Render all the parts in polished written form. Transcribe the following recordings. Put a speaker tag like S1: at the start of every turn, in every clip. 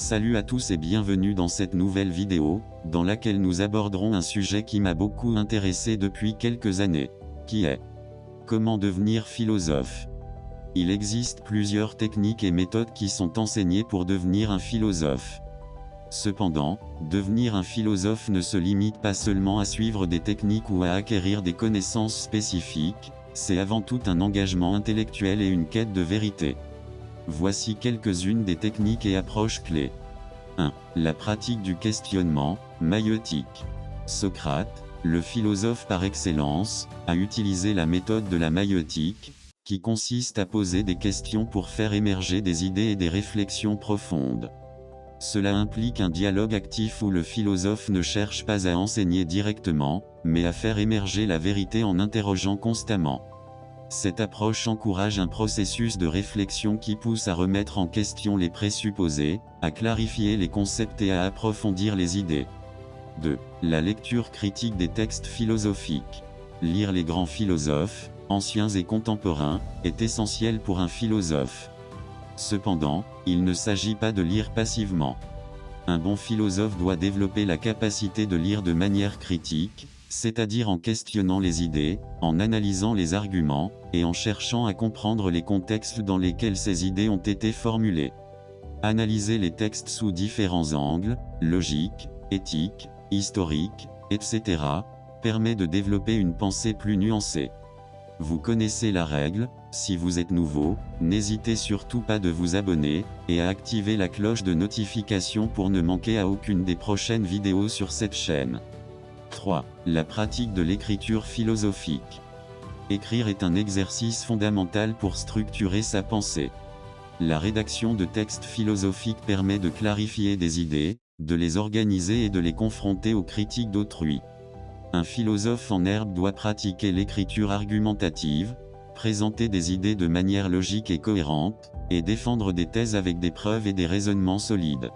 S1: Salut à tous et bienvenue dans cette nouvelle vidéo, dans laquelle nous aborderons un sujet qui m'a beaucoup intéressé depuis quelques années, qui est comment devenir philosophe. Il existe plusieurs techniques et méthodes qui sont enseignées pour devenir un philosophe. Cependant, devenir un philosophe ne se limite pas seulement à suivre des techniques ou à acquérir des connaissances spécifiques, c'est avant tout un engagement intellectuel et une quête de vérité. Voici quelques-unes des techniques et approches clés. 1. La pratique du questionnement, maïeutique. Socrate, le philosophe par excellence, a utilisé la méthode de la maïeutique, qui consiste à poser des questions pour faire émerger des idées et des réflexions profondes. Cela implique un dialogue actif où le philosophe ne cherche pas à enseigner directement, mais à faire émerger la vérité en interrogeant constamment. Cette approche encourage un processus de réflexion qui pousse à remettre en question les présupposés, à clarifier les concepts et à approfondir les idées. 2. La lecture critique des textes philosophiques. Lire les grands philosophes, anciens et contemporains, est essentiel pour un philosophe. Cependant, il ne s'agit pas de lire passivement. Un bon philosophe doit développer la capacité de lire de manière critique, c'est-à-dire en questionnant les idées, en analysant les arguments, et en cherchant à comprendre les contextes dans lesquels ces idées ont été formulées. Analyser les textes sous différents angles, logiques, éthiques, historiques, etc., permet de développer une pensée plus nuancée. Vous connaissez la règle, si vous êtes nouveau, n'hésitez surtout pas de vous abonner, et à activer la cloche de notification pour ne manquer à aucune des prochaines vidéos sur cette chaîne. 3. La pratique de l'écriture philosophique. Écrire est un exercice fondamental pour structurer sa pensée. La rédaction de textes philosophiques permet de clarifier des idées, de les organiser et de les confronter aux critiques d'autrui. Un philosophe en herbe doit pratiquer l'écriture argumentative, présenter des idées de manière logique et cohérente, et défendre des thèses avec des preuves et des raisonnements solides.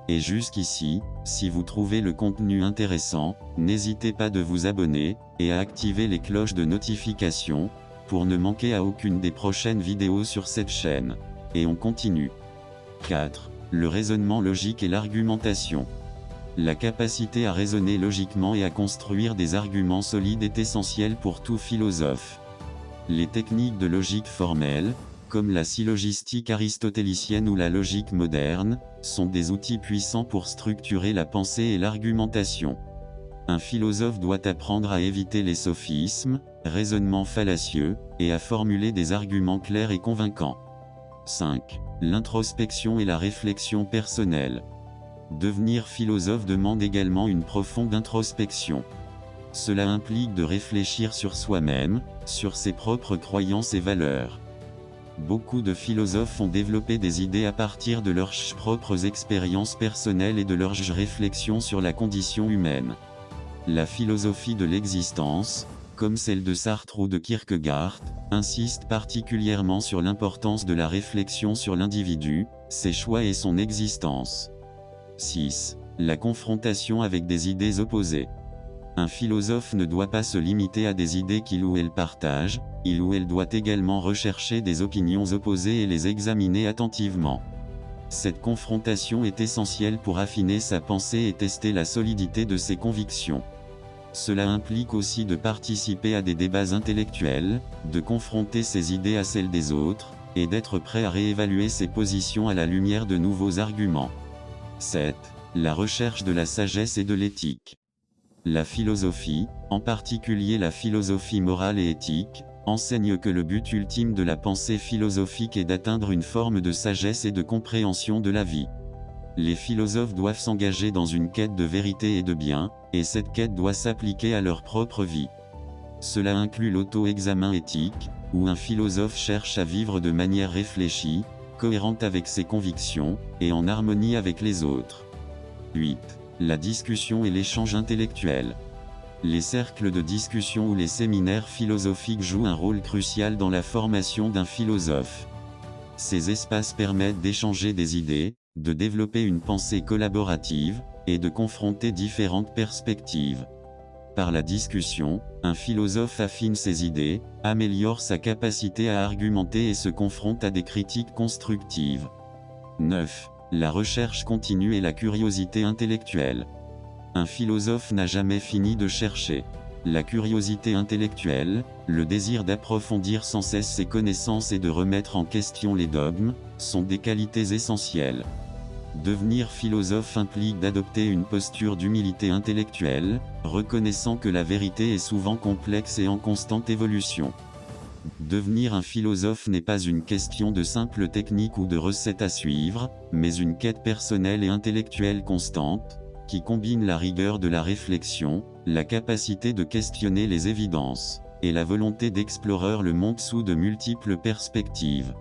S1: Et jusqu'ici, si vous trouvez le contenu intéressant, n'hésitez pas de vous abonner, et à activer les cloches de notification, pour ne manquer à aucune des prochaines vidéos sur cette chaîne. Et on continue. 4. Le raisonnement logique et l'argumentation. La capacité à raisonner logiquement et à construire des arguments solides est essentielle pour tout philosophe. Les techniques de logique formelle, comme la syllogistique aristotélicienne ou la logique moderne, sont des outils puissants pour structurer la pensée et l'argumentation. Un philosophe doit apprendre à éviter les sophismes, raisonnements fallacieux, et à formuler des arguments clairs et convaincants. 5. L'introspection et la réflexion personnelle. Devenir philosophe demande également une profonde introspection. Cela implique de réfléchir sur soi-même, sur ses propres croyances et valeurs. Beaucoup de philosophes ont développé des idées à partir de leurs propres expériences personnelles et de leurs réflexions sur la condition humaine. La philosophie de l'existence, comme celle de Sartre ou de Kierkegaard, insiste particulièrement sur l'importance de la réflexion sur l'individu, ses choix et son existence. 6. La confrontation avec des idées opposées. Un philosophe ne doit pas se limiter à des idées qu'il ou elle partage, il ou elle doit également rechercher des opinions opposées et les examiner attentivement. Cette confrontation est essentielle pour affiner sa pensée et tester la solidité de ses convictions. Cela implique aussi de participer à des débats intellectuels, de confronter ses idées à celles des autres, et d'être prêt à réévaluer ses positions à la lumière de nouveaux arguments. 7. La recherche de la sagesse et de l'éthique. La philosophie, en particulier la philosophie morale et éthique, enseigne que le but ultime de la pensée philosophique est d'atteindre une forme de sagesse et de compréhension de la vie. Les philosophes doivent s'engager dans une quête de vérité et de bien, et cette quête doit s'appliquer à leur propre vie. Cela inclut l'auto-examen éthique, où un philosophe cherche à vivre de manière réfléchie, cohérente avec ses convictions, et en harmonie avec les autres. 8. La discussion et l'échange intellectuel. Les cercles de discussion ou les séminaires philosophiques jouent un rôle crucial dans la formation d'un philosophe. Ces espaces permettent d'échanger des idées, de développer une pensée collaborative, et de confronter différentes perspectives. Par la discussion, un philosophe affine ses idées, améliore sa capacité à argumenter et se confronte à des critiques constructives. 9. la recherche continue et la curiosité intellectuelle. Un philosophe n'a jamais fini de chercher. La curiosité intellectuelle, le désir d'approfondir sans cesse ses connaissances et de remettre en question les dogmes, sont des qualités essentielles. Devenir philosophe implique d'adopter une posture d'humilité intellectuelle, reconnaissant que la vérité est souvent complexe et en constante évolution. Devenir un philosophe n'est pas une question de simple technique ou de recette à suivre, mais une quête personnelle et intellectuelle constante, qui combine la rigueur de la réflexion, la capacité de questionner les évidences, et la volonté d'explorer le monde sous de multiples perspectives.